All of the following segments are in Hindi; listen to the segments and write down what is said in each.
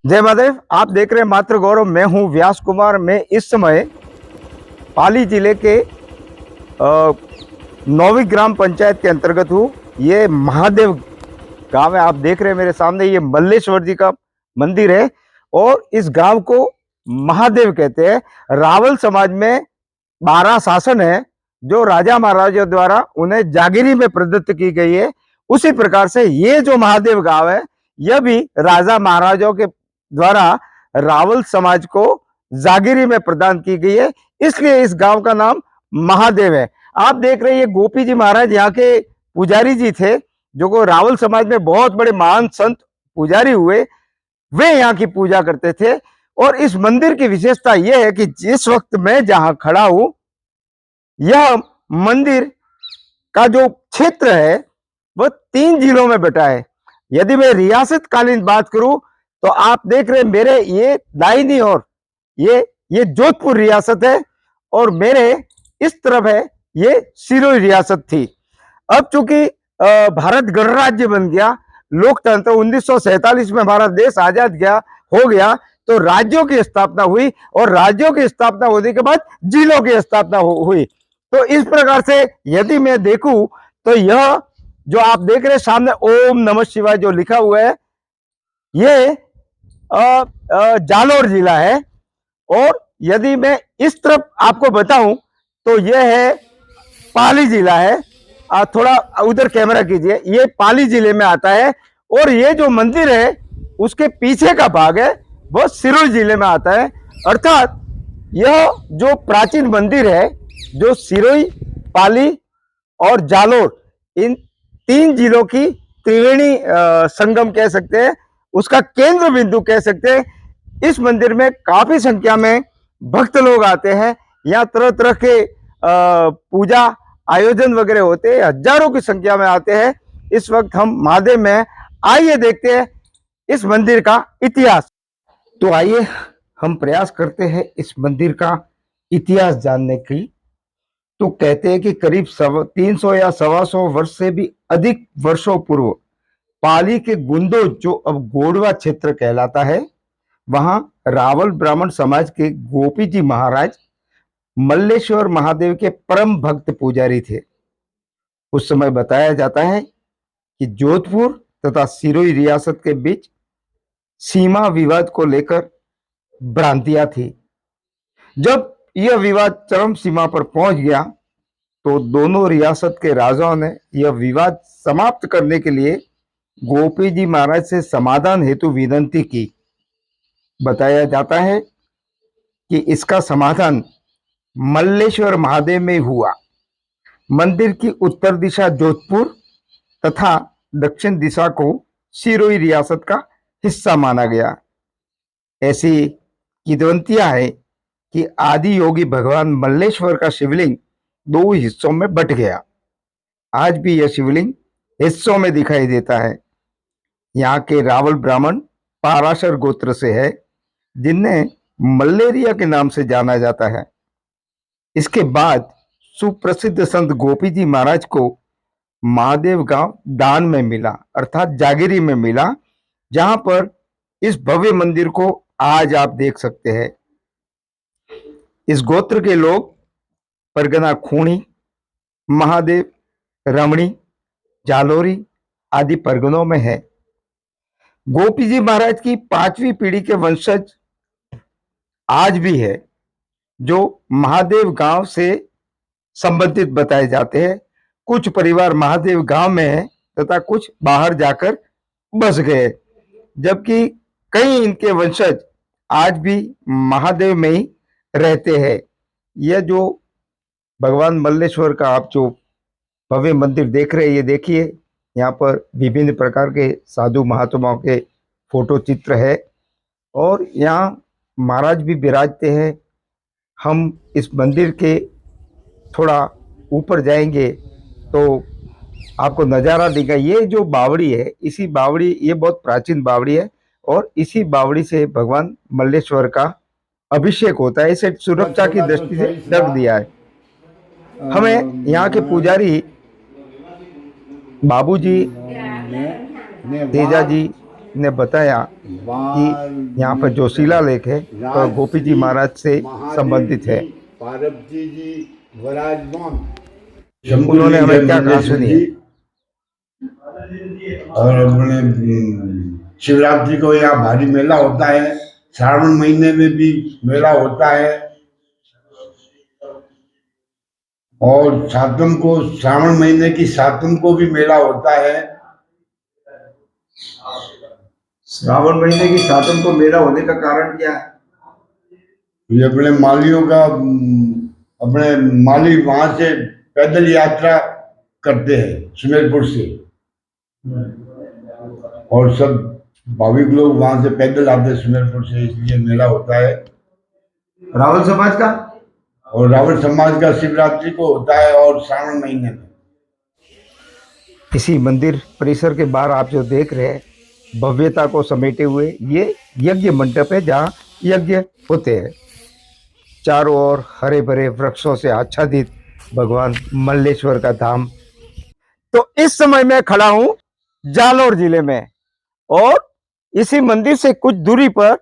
जय महादेव। आप देख रहे हैं मातृ गौरव। मैं हूं व्यास कुमार। मैं इस समय पाली जिले के नौवीं ग्राम पंचायत के अंतर्गत हूं। ये महादेव गांव है। आप देख रहे हैं मेरे सामने, ये मल्लेश्वर जी का मंदिर है और इस गांव को महादेव कहते हैं। रावल समाज में 12 शासन है जो राजा महाराजा द्वारा उन्हें जागीरी में प्रदत्त की गई है। उसी प्रकार से ये जो महादेव गांव है, यह भी राजा महाराजाओं के द्वारा रावल समाज को जागीरी में प्रदान की गई है, इसलिए इस गांव का नाम महादेव है। आप देख रहे हैं ये गोपी जी महाराज यहाँ के पुजारी जी थे, जो को रावल समाज में बहुत बड़े महान संत पुजारी हुए। वे यहाँ की पूजा करते थे और इस मंदिर की विशेषता यह है कि जिस वक्त मैं जहां खड़ा हूं, यह मंदिर का जो क्षेत्र है वह 3 जिलों में बटा है। यदि मैं रियासत कालीन बात करूं तो आप देख रहे हैं मेरे ये दाहिनी ओर ये जोधपुर रियासत है और मेरे इस तरफ है ये सिरोही रियासत थी। अब चूंकि भारत गणराज्य बन गया, लोकतंत्र 1947 में हमारा देश आजाद हो गया, तो राज्यों की स्थापना हुई और राज्यों की स्थापना होने के बाद जिलों की स्थापना हुई। तो इस प्रकार से यदि मैं देखूं तो यह जो आप देख रहे हैं सामने ओम नमः शिवाय जो लिखा हुआ है, ये जालोर जिला है। और यदि मैं इस तरफ आपको बताऊं तो यह है पाली जिला है। थोड़ा उधर कैमरा कीजिए, ये पाली जिले में आता है। और ये जो मंदिर है उसके पीछे का भाग है वह सिरोही जिले में आता है। अर्थात यह जो प्राचीन मंदिर है, जो सिरोही, पाली और जालोर, इन 3 जिलों की त्रिवेणी संगम कह सकते हैं, उसका केंद्र बिंदु कह सकते हैं। इस मंदिर में काफी संख्या में भक्त लोग आते हैं। यहाँ तरह तरह के पूजा आयोजन वगैरह होते हैं, हजारों की संख्या में आते हैं। इस वक्त हम महादेव में हैं। आइए देखते हैं इस मंदिर का इतिहास। तो आइए हम प्रयास करते हैं इस मंदिर का इतिहास जानने की। तो कहते हैं कि करीब 300 या 125 वर्ष से भी अधिक वर्षों पूर्व पाली के गुंदोज, जो अब गोडवा क्षेत्र कहलाता है, वहां रावल ब्राह्मण समाज के गोपी जी महाराज मल्लेश्वर महादेव के परम भक्त पुजारी थे। उस समय बताया जाता है कि जोधपुर तथा सिरोही रियासत के बीच सीमा विवाद को लेकर भ्रांतियां थी। जब यह विवाद चरम सीमा पर पहुंच गया तो दोनों रियासत के राजाओं ने यह विवाद समाप्त करने के लिए गोपी जी महाराज से समाधान हेतु विनती की। बताया जाता है कि इसका समाधान मल्लेश्वर महादेव में हुआ। मंदिर की उत्तर दिशा जोधपुर तथा दक्षिण दिशा को सिरोही रियासत का हिस्सा माना गया। ऐसी किंवदंतियां है कि आदि योगी भगवान मल्लेश्वर का शिवलिंग 2 हिस्सों में बट गया। आज भी यह शिवलिंग हिस्सों में दिखाई देता है। यहाँ के रावल ब्राह्मण पाराशर गोत्र से है, जिन्हें मल्लेरिया के नाम से जाना जाता है। इसके बाद सुप्रसिद्ध संत गोपी जी महाराज को महादेव गांव दान में मिला, अर्थात जागीरी में मिला, जहां पर इस भव्य मंदिर को आज आप देख सकते हैं। इस गोत्र के लोग परगना खूनी, महादेव, रमणी, जालोरी आदि परगनों में है। गोपी जी महाराज की 5वीं पीढ़ी के वंशज आज भी है, जो महादेव गांव से संबंधित बताए जाते हैं। कुछ परिवार महादेव गांव में है तथा कुछ बाहर जाकर बस गए, जबकि कई इनके वंशज आज भी महादेव में ही रहते हैं। यह जो भगवान मल्लेश्वर का आप जो भव्य मंदिर देख रहे हैं, ये देखिए, यहाँ पर विभिन्न प्रकार के साधु महात्माओं के फोटो चित्र है और यहाँ महाराज भी विराजते हैं। हम इस मंदिर के थोड़ा ऊपर जाएंगे तो आपको नज़ारा दिखेगा। ये जो बावड़ी है, इसी बावड़ी, ये बहुत प्राचीन बावड़ी है और इसी बावड़ी से भगवान मल्लेश्वर का अभिषेक होता है। इसे सुरक्षा की दृष्टि से ढक दिया है। हमें यहाँ के पुजारी बाबूजी, तेजा जी ने बताया कि यहाँ पर जो शिलालेख है तो गोपी जी महाराज से संबंधित है। पार्वती जी विराजमान, उन्होंने हमें क्या कहा सुनिए। और अपने शिवरात्रि को यहाँ भारी मेला होता है, श्रावण महीने में भी मेला होता है, और सातम को, श्रावण महीने की सातम को भी मेला होता है। श्रावण महीने की सातम को मेला होने का कारण क्या है? ये अपने मालियों का, अपने माली वहां से पैदल यात्रा करते हैं सुमेरपुर से, और सब भाविक लोग वहां से पैदल आते हैं सुमेरपुर से, इसलिए मेला होता है। रावल समाज का? और रावण समाज का शिवरात्रि को होता है और श्रावण महीने में। इसी मंदिर परिसर के बाहर आप जो देख रहे हैं, भव्यता को समेटे हुए ये यज्ञ मंडप है जहाँ यज्ञ होते हैं। चारों ओर हरे भरे वृक्षों से आच्छादित भगवान मल्लेश्वर का धाम। तो इस समय मैं खड़ा हूँ जालौर जिले में, और इसी मंदिर से कुछ दूरी पर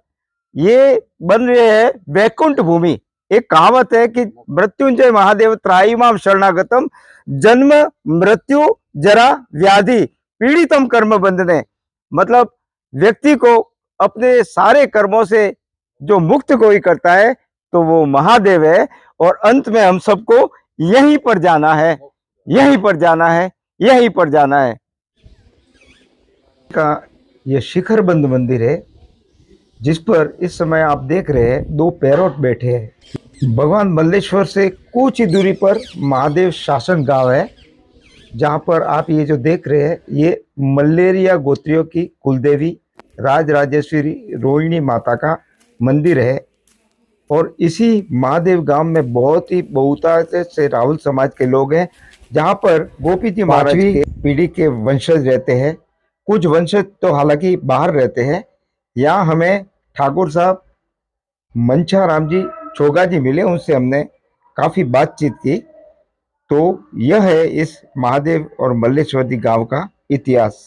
ये बन रहे हैं वैकुंठ भूमि। एक कहावत है कि मृत्युंजय महादेव त्राहिमाम शरणागतम, जन्म मृत्यु जरा व्याधि पीड़ितम कर्म बंधने। मतलब व्यक्ति को अपने सारे कर्मों से जो मुक्त कोई करता है तो वो महादेव है, और अंत में हम सबको यहीं पर जाना है, यहीं पर जाना है, यहीं पर जाना है। का ये शिखरबंद मंदिर है जिस पर इस समय आप देख रहे हैं दो पैरोट बैठे हैं। भगवान मल्लेश्वर से कुछ ही दूरी पर महादेव शासन गांव है, जहां पर आप ये जो देख रहे हैं ये मल्लेरिया गोत्रियों की कुलदेवी राजराजेश्वरी रोहिणी माता का मंदिर है। और इसी महादेव गांव में बहुत ही बहुतायत से राहुल समाज के लोग हैं, जहां पर गोपी जी महाराज की पीढ़ी के वंशज रहते हैं। कुछ वंशज तो हालांकि बाहर रहते हैं। यहाँ हमें ठाकुर साहब मंछा राम जी छोगा जी मिले, उनसे हमने काफ़ी बातचीत की। तो यह है इस महादेव और मल्लेश्वरी गांव का इतिहास।